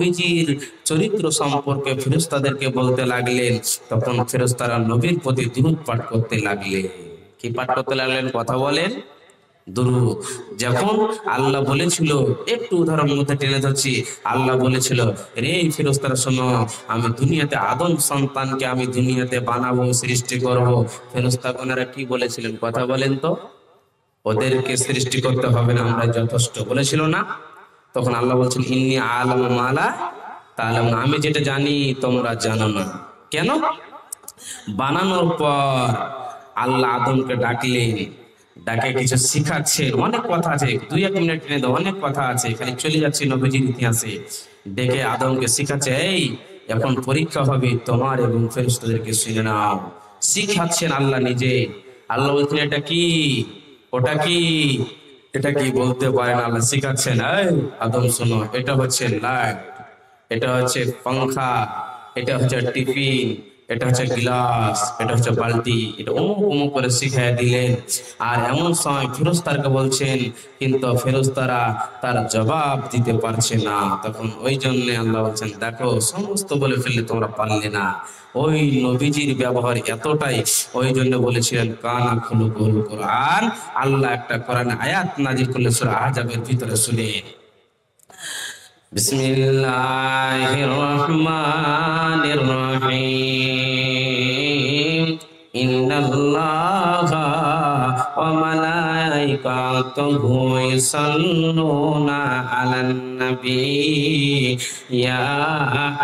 নবীজির চরিত্র সম্পর্কে ফেরেশতাদেরকে বলতে লাগলেন, তখন ফেরেশতারা নবীর প্রতি দুরূদ পাঠ করতে লাগলেন। কি পাঠ করতে লাগলেন? কথা বলেন। দুরূদ। যখন আল্লাহ বলেছিল, একটু উদাহরণ মধ্যে টেনে ধরছি, আল্লাহ বলেছিল, রে ফেরেশতারা শোনো, আমি দুনিয়াতে আদম সন্তানকে আমি দুনিয়াতে বানাবো, সৃষ্টি করব। ফেরেশতাগণেরা কি বলেছিলেন? কথা বলেন তো। ওদেরকে সৃষ্টি করতে হবে না, আমরা যথেষ্ট, বলেছিল না? তখন আল্লাহ বলছেন, ইন্নী আ'লামু মা লা তা'লামুন, আমি যেটা জানি তোমরা জানো না। কেন? বানানোর পর আল্লাহ আদমকে ডাকলেন, ডাকে কিছু শিখাচ্ছেন, অনেক কথা আছে, 2-1 মিনিট নিয়ে দাও, অনেক কথা আছে, খালি চলে যাচ্ছি নবীজির ইতিহাসে। ডেকে আদমকে শিখাচ্ছে, এই এখন পরীক্ষা হবে তোমার এবং ফেরেশতাদেরকে, শুনে নাও। শিখাচ্ছেন আল্লাহ নিজে। আল্লাহ বলছেন, এটা কি? ওটা কি? এটা কি বলতে পারেন? আল্লাহ শিখাচ্ছেন, এই আদম শোনো, এটা হচ্ছে লাইট, এটা হচ্ছে পাংখা, এটা হচ্ছে টিফিন, এটা হচ্ছে গ্লাস, এটা হচ্ছে বালতি, এটা অমুক অমুক করে শিখিয়ে দিলেন। আর এমন সময় ফেরেশতাকে বলছেন, কিন্তু ফেরেশতারা তার জবাব দিতে পারছে না। তখন ওই জন্য আল্লাহ বলছেন, দেখো সমস্ত বলে ফেললে তোমরা পারলে না। ওই নবীজির ব্যবহার এতটাই, ওই জন্য বলেছিলেন কানা খুলুকুল কোরআন। আল্লাহ একটা কোরআন আয়াত নাযিল করলেন সূরা আহজাবের ভিতরে, শুনেন। বিসমিল্লাহির রহমানির রহিম। ইন্নাল্লাহা ওয়া মালাইকাতুহু ইউসাল্লুনা আলান নবী ইয়া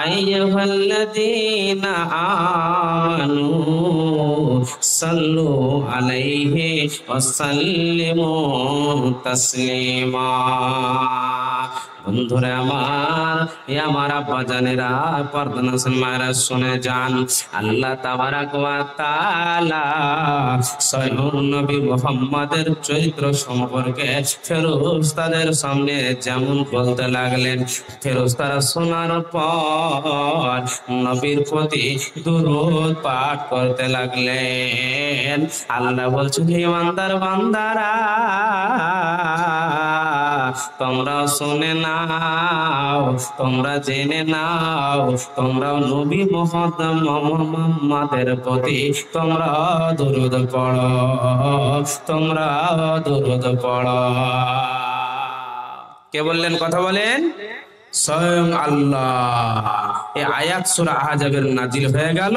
আইয়ুহাল্লাযীনা আমানু সাল্লু আলাইহি ওয়া সাল্লিমু তাসলিমা। বন্ধুরা আমার, আমার আব্বা জানেরা, পর্দা নাসিন মায়েরা শুনে যান, আল্লাহ তাবারাক ওয়া তাআলা স্বয়ং নবী মুহাম্মাদের চরিত্র সম্পর্কে ফেরেশতাদের সামনে যেমন বলতে লাগলেন, ফেরেশতারা শোনার পর নবীর প্রতি দুরূদ পাঠ করতে লাগলেন। আল্লাহ বলছেন, ইমানদার বান্দারা, তোমরা শুনে নাও, তোমরা জেনে নাও, তোমরা নবী মুহাম্মাদের প্রতি তোমরা দুরূদ পড়ো, তোমরা দুরূদ পড়ো। কে বললেন? কথা বলেন। স্বয়ং আল্লাহ। এই আয়াত সূরা আহজাবের নাজিল হয়ে গেল।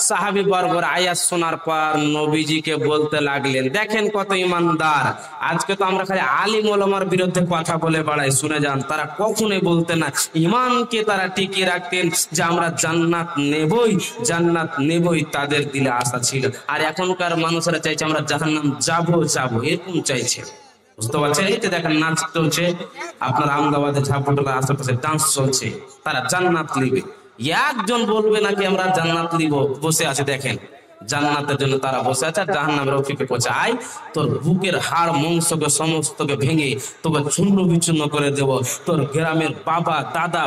সাহাবী বর্গর আয়াত শোনার পর নবীজিকে বলতে লাগলেন, দেখেন কত ইমানদার। আজকে তো আমরা খালি আলিম ওলামার বিরুদ্ধে কথা বলে বেড়াই, শুনে যান, তারা কখনোই বলতেন না, ইমানকে তারা টিকিয়ে রাখতেন, যে আমরা জান্নাত নেবই, জান্নাত নেবই, তাদের দিলে আশা ছিল। আর এখনকার মানুষেরা চাইছে আমরা জাহান্নাম যাবো যাবো, এরকম চাইছে। বুঝতে পারছেন? এই যে দেখেন নাচ চলছে, আপনার আহমেদাবাদে ঝাপটার আশেপাশে ডান্স চলছে, তারা জান্নাত নিবে। একজন বলবে নাকি আমরা জান্নাত নিব, বসে আছে, দেখেন জান্নাতের জন্য তারা বসে আছে, আর জাহান্নামের অপেক্ষা করছে। আয় তোর বুকের হাড় মাংসকে সমস্তকে ভেঙে তোকে চূর্ণ বিচূর্ণ করে দেব, তোর গ্রামের বাবা দাদা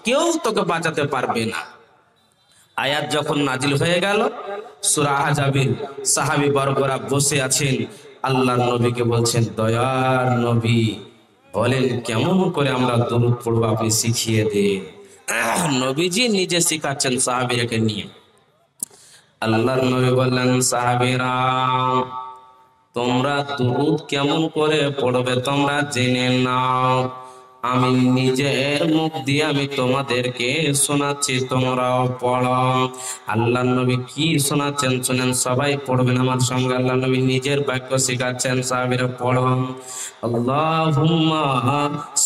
কেউ তোকে বাঁচাতে পারবে না। আয়াত যখন নাজিল হয়ে গেল, সূরা আহজাবের সাহাবী বর্গরা বসে আছেন, আল্লাহর নবীকে বলছেন, দয়ার নবী বলেন কেমন করে আমরা দুরূদ পড়ব, আপনি শিখিয়ে দেন। নবীজি নিজে শিখাচ্ছেন সাহাবীকে নিয়ে। আল্লাহর নবী বললেন, সাহাবীরা তোমরা দুরূদ কেমন করে পড়বে তোমরা জেনে নাও। আমি নিজের মুখ দিয়ে আমি তোমাদেরকে শোনাচ্ছি, তোমরাও পড়ো। আল্লাহর নবী কি শোনাচ্ছেন শুনেন, সবাই পড়বেন আমার সঙ্গে। আল্লাহর নবী নিজের বাক্য শিখাচ্ছেন, সাহাবীরা পড়ো। আল্লাহুম্মা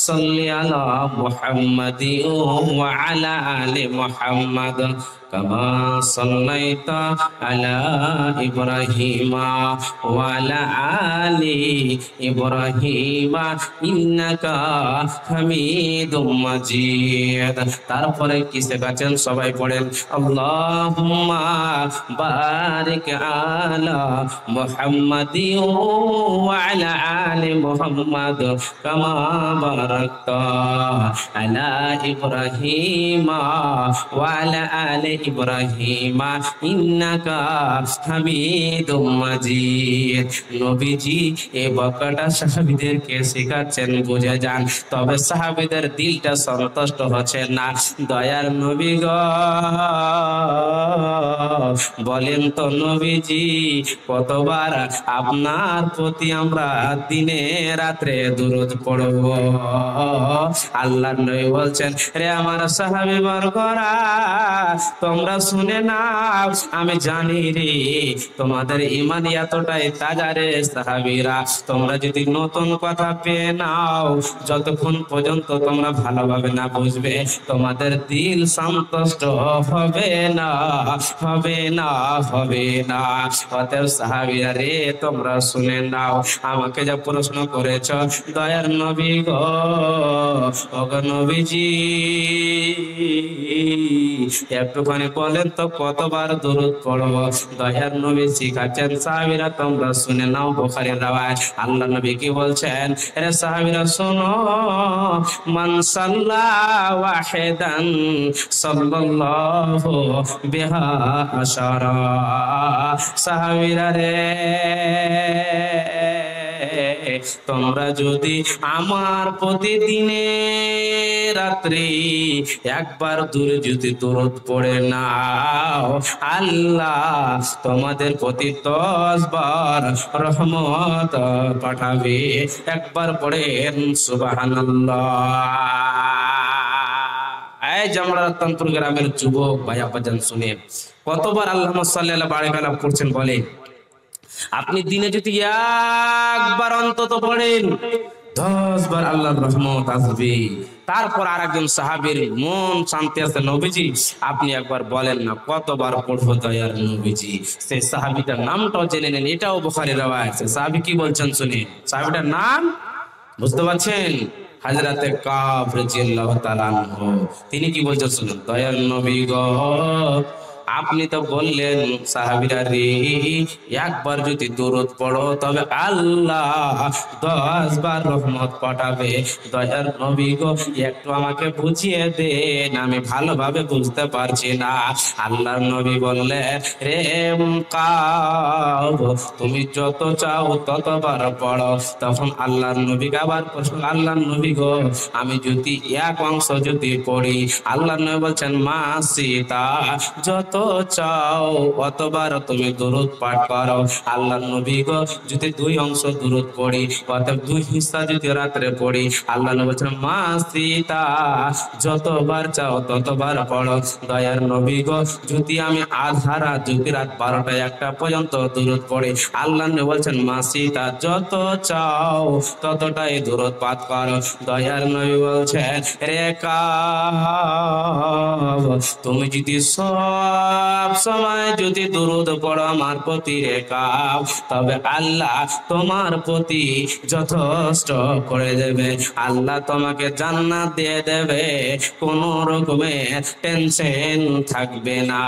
সাল্লি আলা মুহাম্মাদি ওয়া আলা আলি মুহাম্মাদ কামা সাল্লাইতা আলা ইব্রাহিমা ওয়া আলা আলি ইব্রাহিমা ইন্নাকা হামিদুম মাজিদ। তারপরে কি শেখাচ্ছেন, সবাই পড়েন, আল্লাহুম্মা বারিক আলা মুহাম্মাদি ওয়া আলা আলি মুহাম্মাদ কামা বারাকতা আলা ইব্রাহিমা ওয়া আলা আলি ইব্রাহিমা ইন্নাকা হামিদুম মাজিদ। নবীজি এই বক্তব্যটা সাহাবীদেরকে শেখাচ্ছেন, বুঝে যান। তবে সাহাবীদের দিলটা সন্তুষ্ট হচ্ছে না। দয়ার নবী গো বলেন তো নবীজি, কতবার আপনার প্রতি আমরা দিনে রাত্রে দুরূদ পড়ব? আল্লাহর নবী বলছেন, রে আমার সাহাবী বর্গরা, তোমরা শুনে নাও, আমি জানি রে তোমাদের ঈমান এতটাই তাজা রে সাহাবীরা, তোমরা যদি নতুন কথা পেয়ে নাও, যতক্ষণ পর্যন্ত তোমরা ভালোভাবে না বুঝবে, তোমাদের দিল সন্তুষ্ট হবে না, হবে না, হবে না। অতএব সাহাবীরা রে, তোমরা শুনে নাও। আমাকে যা প্রশ্ন করেছ দয়ার নবী গো, ওগো নবীজি, একটুখানি বলেন তো কতবার দুরূদ পড়ব? দয়ার নবী শিখাচ্ছেন, সাহাবীরা তোমরা শুনে নাও। বুখারীর রাওয়ায়াত। আল্লাহ নবী কি বলছেন? রে সাহাবীরা শোনো, মান সাল্লা ওয়াহিদান সাল্লাল্লাহু বিহা আশারা। সাহাবীরা রে, তোমরা যদি আমার প্রতিদিনে রাত্রি একবার দূরে যদি দরুদ পড়ে নাও, আল্লাহ তোমাদের প্রতি 10 বার রহমত পাঠাবে। একবার পড়েন সুবহানাল্লাহ। এই জামরা রতনপুর গ্রামের যুবক ভাই আব্বাজান, শুনেন কতবার আল্লাহুম্মা সাল্লি আলা বারিকাল্লাহ পড়ছেন বলেন? আপনি দিনে যদি একবার অন্তত পড়েন, 10 বার আল্লাহর রহমত আসবে। তারপর আরেকজন সাহাবীর মন শান্তি আছে, নবীজি আপনি একবার বলেন না কতবার পড়বো দয়ার নবীজি? সেই সাহাবীটার নামটাও জেনে নেন, এটাও বুখারীর রাওয়ায়াত। সাহাবী কি বলছেন শুনে, সাহাবীটার নাম বুঝতে পারছেন? হযরতে কাব রাদিয়াল্লাহু তাআলা আনহু। তিনি কি বলছেন শুনুন, দয়ার নবী গো, আপনি তো বললেন সাহাবীরা রে, একবার যদি দরুদ পড়ো তবে আল্লাহ 10 বার রহমত পাঠাবে। দয়ার নবী গো, একটু আমাকে বুঝিয়ে দেন, আমি ভালোভাবে বুঝতে পারছি না। আল্লাহর নবী বললেন, রে কাব, তুমি যত চাও ততবার পড়ো। তখন আল্লাহর নবীকে আবার প্রশ্ন, আল্লাহর নবী গো, আমি যদি এক অংশ যদি পড়ি? আল্লাহর নবী বলছেন, মা সীতা, যত চাও অতবার তুমি দরুদ পাঠ করো। আল্লাহর নবী গো, যদি 2 অংশ দরুদ পড়ি, অর্থাৎ 2 হিস্সা যদি রাত্রে পড়ি, আল্লাহ নবী বলছেন, মা সীতা, যতবার চাও ততবার পড়ো। দয়ার নবী গো, যদি আমি আধা রাত, যদি রাত 12টা 1টা পর্যন্ত দরুদ পড়ি, আল্লাহ নবী বলছেন, মা সীতা, যত চাও ততটাই দরুদ পাঠ করো। দয়ার নবী বলছেন, রে কাব, তুমি যদি সব সময় যদি দরুদ পড়ো আমার প্রতি রে কাব, তবে আল্লাহ তোমার প্রতি যথেষ্ট করে দেবে। আল্লাহ তোমাকে জান্নাত দিয়ে দেবে, কোন রকমের টেনশন থাকবে না,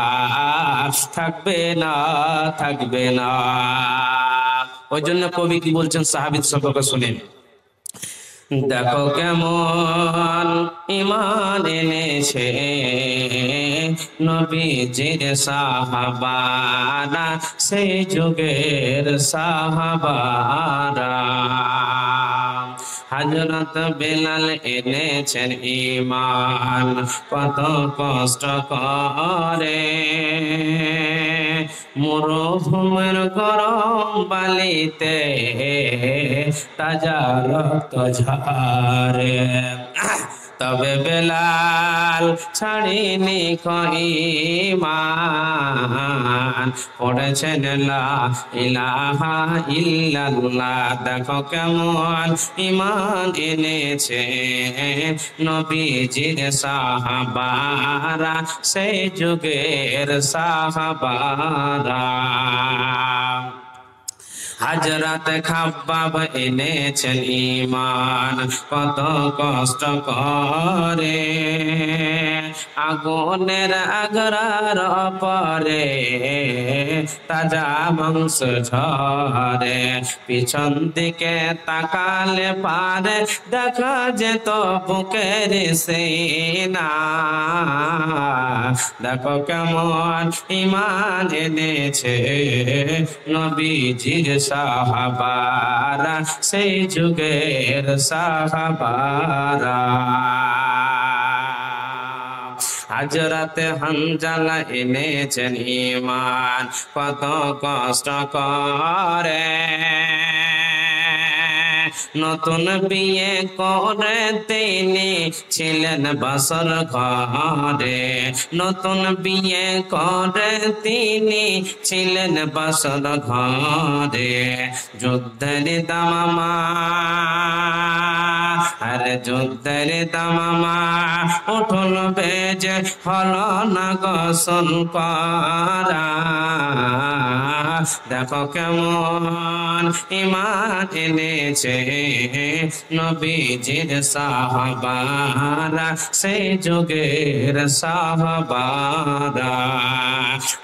থাকবে না, থাকবে না। ওই জন্য কবি কি বলছেন সাহাবীর সম্পর্কে শুনেন, দেখো কেমন ঈমান এনেছে নবীজির সাহাবারা, সেই যুগের সাহাবারা। হযরত বেলাল এনেছেন ঈমান কত কষ্ট করে, মরুভূমির গরম বালিতে তাজা রক্ত ঝরে। তবে বেলাল ছাড়িনি ঈমান, পড়েছেন লা ইলাহা ইল্লাল্লাহ। দেখো কেমন ঈমান এনেছে নবীজির সাহাবারা, সেই যুগের সাহাবারা। হযরত খাব্বাব এনেছেন ঈমান কত কষ্ট করে, আগুনের আগরার পরে তাজা মাংস ঝরে। পিছন দিকে তাকালে পারে দেখা যেত বুকের সিনা, দেখো কেমন ঈমান এনেছে নবীজির সাহাবারা, সেই যুগের সাহাবারা। হযরতে হানজালা এনেছেন ঈমান কত কষ্ট করে, নতুন বিয়ে করে তিনি ছিলেন বাসর ঘরে, নতুন বিয়ে করে তিনি ছিলেন বাসর ঘরে। যুদ্ধের দামামা, আরে যুদ্ধের দামামা উঠল বেজে, হল না গোসল করা। দেখো কেমন ঈমান এনেছে নবীজির সাহাবারা, সেই যুগের সাহাবারা।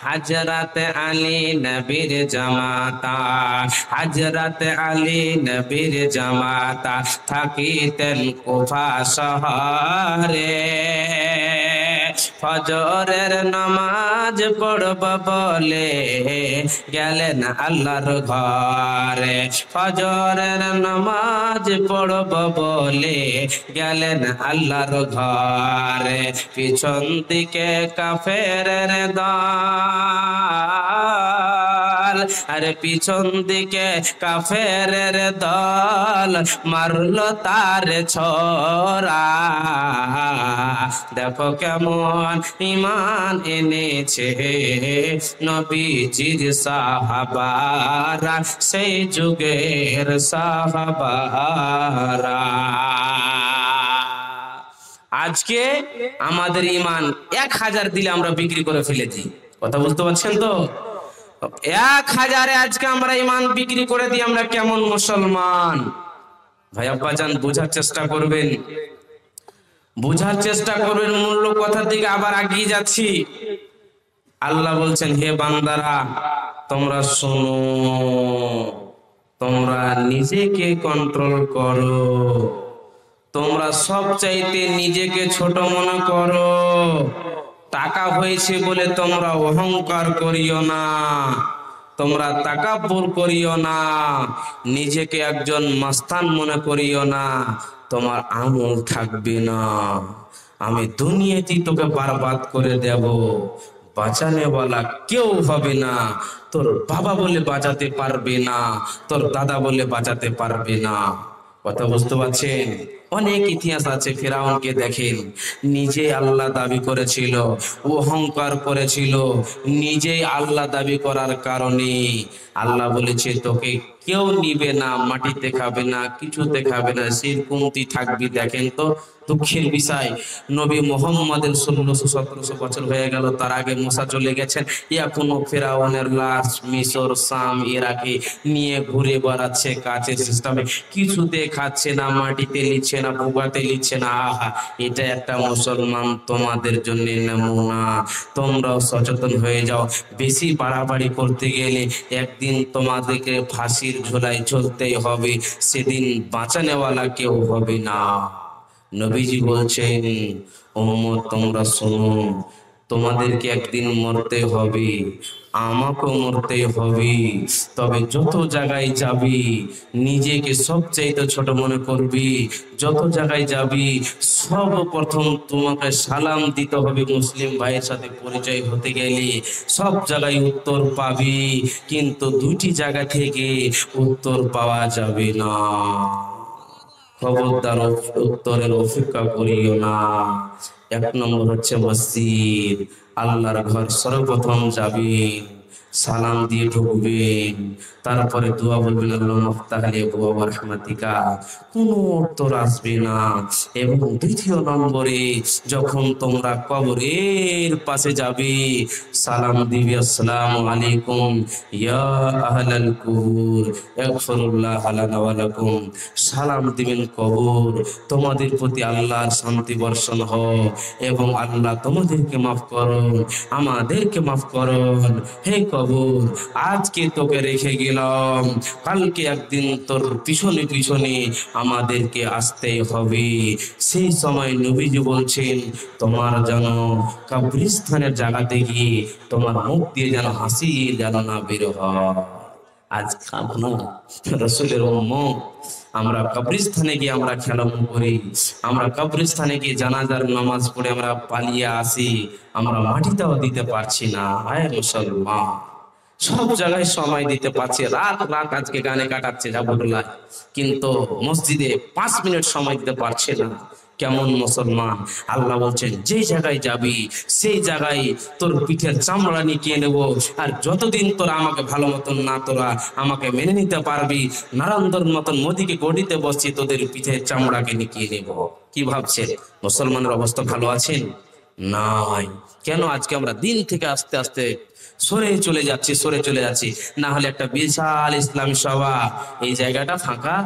হযরত আলী নবীর জামাতা, হযরত আলী নবীর জামাতা থাকিতেন কুফা শহরে। ফজরের নামাজ পড়ব বলে গেলেন আল্লাহর ঘরে, ফজরের নামাজ পড়ব বলে গেলেন আল্লাহর ঘরে। পিছন দিকে কাফেরের দল, আরে পিছন দিকে কাফেরের দল মারলো তার ছোরা। দেখো কেমন ঈমান এনেছে নবীজির সাহাবারা, সেই যুগের সাহাবারা। আজকে আমাদের ঈমান 1000 দিলে আমরা বিক্রি করে ফেলেছি। কথা বুঝতে পারছেন তো? 1000-এ আজকে আমরা ঈমান বিক্রি করে দিই, আমরা কেমন মুসলমান? ভাই আব্বাজান বোঝার চেষ্টা করবেন, বোঝার চেষ্টা করবেন। মূল্য কথার দিকে আবার এগিয়ে যাচ্ছি। আল্লাহ বলছেন, হে বান্দারা তোমরা শোনো, তোমরা নিজেকে কন্ট্রোল করো, তোমরা সব চাইতে নিজেকে ছোট মনে করো। টাকা হয়েছে বলে তোমরা অহংকার করিও না, তোমরা তাকাব্বুর করিও না, নিজেকে একজন মাস্তান মনে করিও না। তোমার আমল থাকবে না, আমি দুনিয়াতেই তোকে বরবাদ করে দেব। বাঁচানেওয়ালা কেউ হবে না, তোর বাবা বলে বাঁচাতে পারবে না, তোর দাদা বলে বাঁচাতে পারবে না। কথা বুঝতে পারছেন? অনেক ইতিহাস আছে। ফিরাউনকে দেখেন, নিজে আল্লাহ দাবি করেছিল, অহংকার করেছিল, নিজেই আল্লাহ দাবি করার কারণে আল্লাহ বলেছে তোকে কেউ নিবে না, মাটিতে খাবে না, কিছুতে খাবে না, শিরকুমতি থাকবি। দেখেন তো দুঃখের বিষয়, নবী মুহাম্মদের 1600-1700 বছর হয়ে গেল, তার আগে মুসা চলে গেছেন। এখনো ফিরাউনের লাশ মিশর, শাম, ইরাকে নিয়ে ঘুরে বেড়াচ্ছে কাচের সিস্টেমে, কিছুতে খাচ্ছে না, মাটিতে লিচ্ছে না, ভুগাতে লিচ্ছে না। আহা, এটা একটা মুসলমান তোমাদের জন্য নমুনা। তোমরাও সচেতন হয়ে যাও। বেশি বাড়াবাড়ি করতে গেলে একদিন তোমাদেরকে ফাঁসির ঝোলায় ঝুলতেই হবে, সেদিন বাঁচানেওয়ালা কেউ হবে না। নবীজি বলছেন, উম্মত তোমরা শোনো, তোমাদেরকে একদিন মরতে হবে, আমাকেও মরতে হবে। তবে যত জায়গায় যাবি নিজেকে সবচাইতে ছোট মনে করবি। যত জায়গায় যাবি সর্বপ্রথম তোমাকে সালাম দিতে হবে। মুসলিম ভাইয়ের সাথে পরিচয় হতে গেলে সব জায়গায় উত্তর পাবি, কিন্তু দুটি জায়গা থেকে উত্তর পাওয়া যাবে না। খবরদার উত্তরের অপেক্ষা করিও না। 1 নম্বর হচ্ছে মসজিদ, আল্লাহর ঘর। সর্বপ্রথম যাবেন, সালাম দিয়ে ঢুকবেন, তারপরে দোয়া বলবেন, আল্লাহ মাফতাহ লি আবওয়াব রাহমাতিকা, কোনো উত্তর আসবে না। এবং 2 নম্বরে যখন তোমরা কবরের পাশে যাবে, সালাম দিবে, আসসালামু আলাইকুম ইয়া আহলাল কুবুর ইগফিরুল্লাহ লানা ওয়া লাকুম। সালাম দিবেন কবর, তোমাদের প্রতি আল্লাহর শান্তি বর্ষণ হোক এবং আল্লাহ তোমাদেরকে মাফ করুন, আমাদেরকে মাফ করুন। হে কবর খবর, আজকে তোকে রেখে গেলাম, কালকে একদিন তোর পিছনে পিছনে আমাদেরকে আসতে হবে। সেই সময় নবীজি বলছেন, তোমার যেন কবরস্থানের জায়গাতে গিয়ে তোমার মুখ দিয়ে যেন হাসি যেন না বের হয়। আজ আমরা রসুলের উম্মত, আমরা কবরস্থানে গিয়ে আমরা খেলাম করি, আমরা কবরস্থানে গিয়ে জানাজার নামাজ পড়ে আমরা পালিয়ে আসি, আমরা মাটিটাও দিতে পারছি না। আয় মুসলমান, সব জায়গায় সময় দিতে পারছে, রাত রাত আজকে গানে কাটাচ্ছে জাবুল্লাহ, কিন্তু মসজিদে 5 মিনিট সময় দিতে পারছে না। কেমন মুসলমান? আল্লাহ বলছেন, যে জায়গায় যাবি সেই জায়গায় তোর পিঠের চামড়া নিয়ে নেব, আর যতদিন তোরা আমাকে ভালো মতন না তোরা আমাকে মেনে নিতে পারবি, নারান্দর মতন মোদিকে গড়িতে বসছি, তোদের পিঠের চামড়াকে নিকিয়ে নেব। কি ভাবছেন মুসলমানের অবস্থা ভালো আছেন? নাই। কেন? আজকে আমরা দিন থেকে আস্তে আস্তে সরে চলে যাচ্ছি। না হলে একটা বিশাল ইসলামী সভা, এই জায়গাটা ফাঁকা,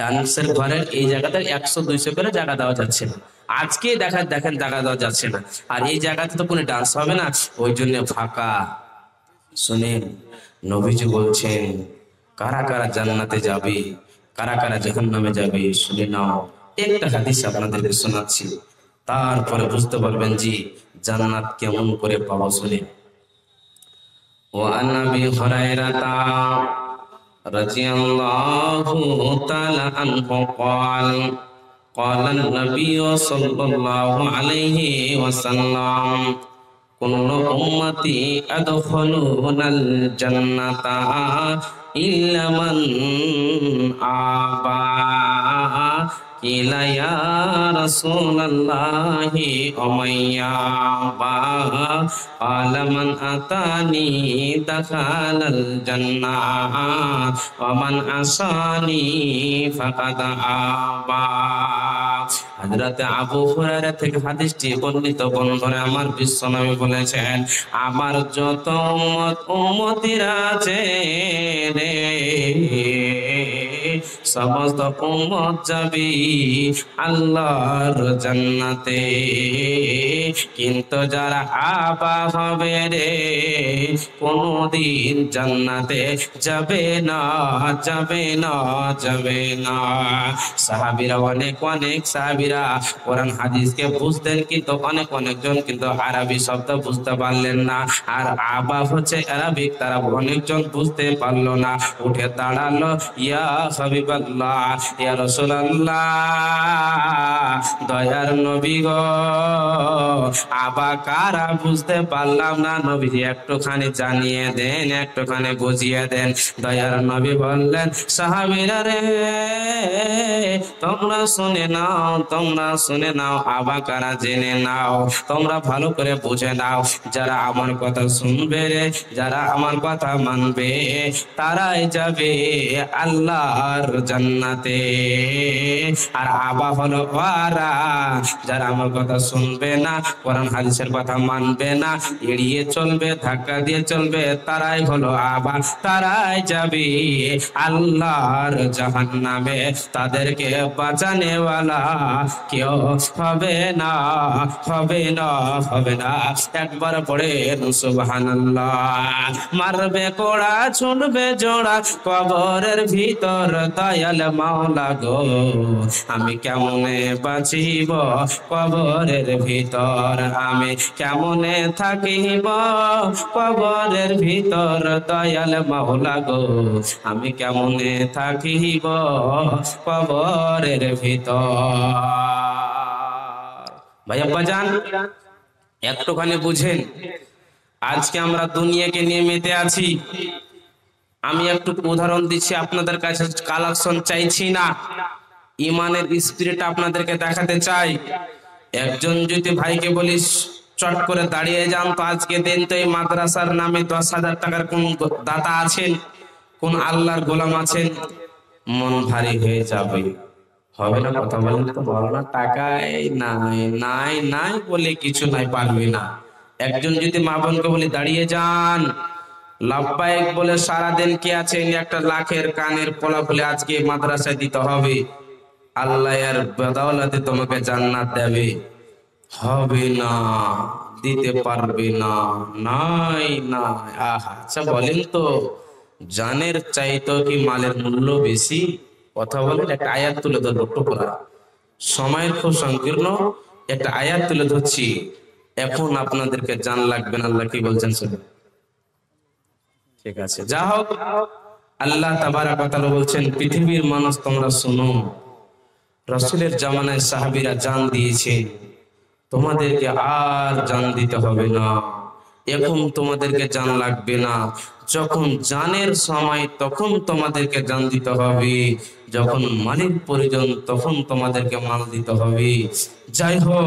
ডান্সের ঘরের এই জায়গাতে 100-200 করে জায়গা দেওয়া যাচ্ছে না। আজকে দেখেন জায়গা দেওয়া যাচ্ছে না, আর এই জায়গাতে তো কোনো ডান্স হবে না, ওই জন্য ফাঁকা। শুনেন, নবীজি বলছেন, কারা কারা জান্নাতে যাবে, কারা কারা জাহান্নামে যাবে, শুনে নাও। একটা হাদিস আপনাদেরকে শোনাচ্ছি, তারপরে বুঝতে পারবেন জি জান্নাত কেমন করে পাবো। শুনে, وعن أبي هريرة رضي الله تعالى عنه قال قال النبي صلى الله عليه وسلم كل أمتي يدخلون الجنة إلا من أبى قيل يا رسول الله ومن يأبى قال من أتاني دخل الجنة ومن عصاني فقد أبى। হযরত আবু হুরায়রা থেকে হাদিসটি বর্ণিত। বন্ধুরা আমার, বিশ্বনবী বলেছেন, আমার যত উম্মতিরা আছে রে, সমস্ত উম্মত যাবে আল্লাহর জান্নাতে, কিন্তু যারা আবা হবে রে, কোনদিন জান্নাতে যাবে না। সাহাবীরা অনেক সাহাবীরা কোরআন হাদিসকে বুঝতেন, কিন্তু অনেকজন কিন্তু আরবি শব্দ বুঝতে পারলেন না। আর আবা হচ্ছে আরবিক, তারা অনেকজন বুঝতে পারলো না। উঠে দাঁড়ালো, ইয়া হাবিবাল্লাহ, ইয়া রাসূলুল্লাহ, দয়ার নবী গো, আবা কারা বুঝতে পারলাম না, নবীজি একটুখানি জানিয়ে দেন, একটুখানি বুঝিয়ে দেন। দয়ার নবী বললেন, সাহাবীরা রে, তোমরা শুনে নাও, আবা কারা জেনে নাও, তোমরা ভালো করে বুঝে নাও। যারা আমার কথা শুনবে রে, যারা আমার কথা মানবে, তারাই যাবে আল্লাহর জান্নাতে। আর আবা হলো ওরা যারা আমার কথা শুনবে না, কোরআন হাদিসের কথা মানবে না, এড়িয়ে চলবে, ধাক্কা দিয়ে চলবে, তারাই হলো আবা, তারাই যাবে আল্লাহর জাহান্নামে। তাদেরকে বাঁচানে ওয়ালা কেউ হবে না। একবার পড়ে সুবহানাল্লাহ। মারবে কোড়া, ছুটবে জোড়া, কবরের ভিতর দয়াল মাওলা গো, আমি কেমনে বাঁচিব কবরের ভিতর, আমি কেমনে থাকিব কবরের ভিতর, দয়াল মাওলা গো, আমি কেমনে থাকিব কবরের ভিতর। ভাই আব্বাজান, একটুখানি বুঝেন, আজকে আমরা দুনিয়াকে নিয়ে মেতে আছি। আমি একটু উদাহরণ দিচ্ছি, আপনাদের কাছে কালেকশন চাইছি না, ইমানের স্পিরিট আপনাদেরকে দেখাতে চাই। একজন যদি ভাইকে বলিস চট করে দাঁড়িয়ে যান তো আজকে দিন তো এই মাদ্রাসার নামে 10,000 টাকার কোন দাতা আছেন, কোন আল্লাহর গোলাম আছেন, মন ভারী হয়ে যাবে। হবে না? কথা বলেন তো, বলো না, টাকাই নাই বলে কিছু নাই, পারবে না। একজন যদি মা বোনকে বলি দাঁড়িয়ে যান, লাভবাহিক বলে সারাদিন কে আছেন, একটা লাখের কানের পোলা বলে আজকে মাদ্রাসায় দিতে হবে, আল্লাহ এর বদৌলতে তোমাকে জান্নাত দেবে। হবে না, দিতে পারবে না। নাই নাই, আহা, আচ্ছা বলেন তো, জানের চাইতো কি মালের মূল্য বেশি? কথা বলেন। একটা আয়াত তুলে ধরবো টুকরা, সময়ের খুব সংকীর্ণ, একটা আয়াত তুলে ধরছি। এখন আপনাদেরকে জান লাগবে না, আল্লাহ কি বলছেন শুনুন। ঠিক আছে, যা হোক, আল্লাহ তাবারাক ওয়া তাআলা বলছেন, পৃথিবীর মানুষ তোমরা শুনো, রাসূলের জামানায় সাহাবীরা জান দিয়েছেন, তোমাদেরকে আর জান দিতে হবে না, এখন তোমাদেরকে জান লাগবে না। যখন জানের সময় তখন তোমাদেরকে জান দিতে হবে, যখন মালিক প্রয়োজন তখন তোমাদেরকে মাল দিতে হবে। যাই হোক,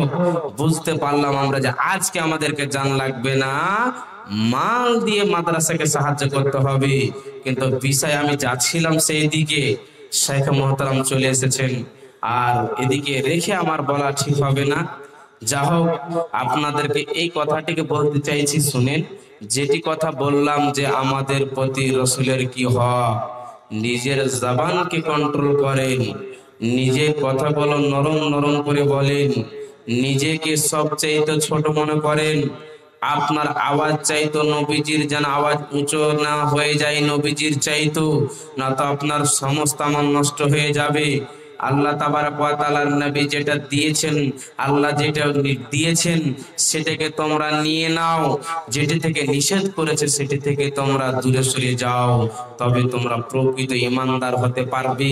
বুঝতে পারলাম আমরা যে আজকে আমাদেরকে জান লাগবে না, মাল দিয়ে মাদ্রাসাকে সাহায্য করতে হবে। কিন্তু বিষয় আমি যাচ্ছিলাম সেই দিকে, শেখ মোহতারাম চলে এসেছেন, আর এদিকে রেখে আমার বলা ঠিক হবে না। যা হোক, আপনাদেরকে এই কথাটিকে বলতে চাইছি, শুনেন। যেটি কথা বললাম যে আমাদের প্রতি রসুলের কি হক, নিজের জবানকে কন্ট্রোল করেন, নিজের কথাগুলো নরম নরম করে বলেন, নিজেকে সবচাইতে ছোট মনে করেন, আপনার আওয়াজ চাইতো নবীজির যেন আওয়াজ উঁচু না হয়ে যায় নবীজির চাইতো, না তো আপনার সমস্ত আমল নষ্ট হয়ে যাবে। আল্লাহ তাবারক ওয়া তাআলার নবী যেটা দিয়েছেন, আল্লাহ যেটা দিয়েছেন সেটাকে তোমরা নিয়ে নাও, যেটি থেকে নিষেধ করেছে সেটি থেকে তোমরা দূরে সরে যাও, তবে তোমরা প্রকৃত ঈমানদার হতে পারবে।